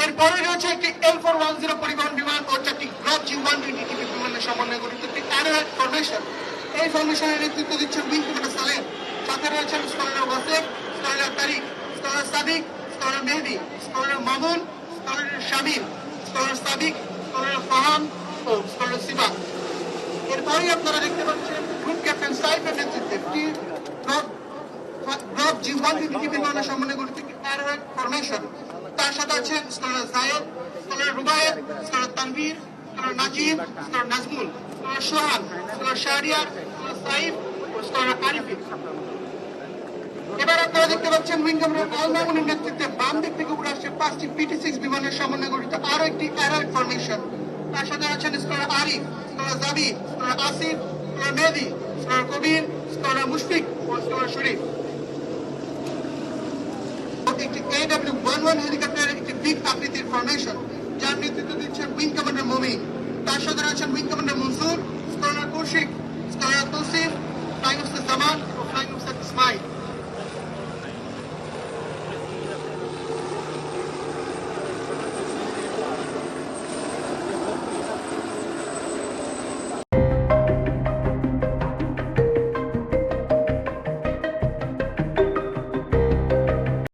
এরপরে রয়েছে একটি L410 পরিবহন বিমান ও চারটি গ্রব G120 টিপি বিমানের সমন্বয়ে গঠিত একটি অ্যারোহেড ফরমেশন। এই ফরমেশনের নেতৃত্ব দিচ্ছেন উইং কমান্ডার সালেম। সাথে রয়েছেন scholar Wasef, scholar Tariq, scholar Sadiq, scholar Mehedi, scholar Mamun, scholar Shamim, scholar Sadiq, scholar Faham ও স্কলার সিবা। এরপরেই আপনারা দেখতে পাচ্ছেন গ্রুপ ক্যাপ্টেন সাইফের নেতৃত্বে একটি গ্রব G120 টিপি বিমানের সমন্বয়ে গঠিত একটি অ্যারোহেড ফরমেশন। তার সাথে আছেন scholar Zayed, scholar Rubayet, scholar Tanvir, scholar Nazib, scholar Nazmul, scholar Sohan, scholar Shahriar, scholar Saif ও স্কলার আরিফিন। এবার আপনারা দেখতে পাচ্ছেন উইং কমান্ডার আল মামুনের নেতৃত্বে বাম দিক থেকে উপরে আসছে 5টি PT-6 বিমানের সমন্বয়ে গঠিত আরো একটি অ্যারোহেড ফরমেশন। তার সাথে আছেন স্কলার আরিফ, স্কলার জাবি, scholar Asif, scholar Mehedi, scholar কবির, স্কলার মুশফিক ও স্কলার শরীফ। একটি AW11 হেলিকপ্টারের একটি বিগ আকৃতির ফরমেশন, যার নেতৃত্ব দিচ্ছেন উইং কমান্ডার মুমিন। তার সাথে রয়েছেন wing commander Mansur, scholar Koushik, scholar Tousif, flying officer Zaman ও ফ্লাইং অফিসার ইসমাইল।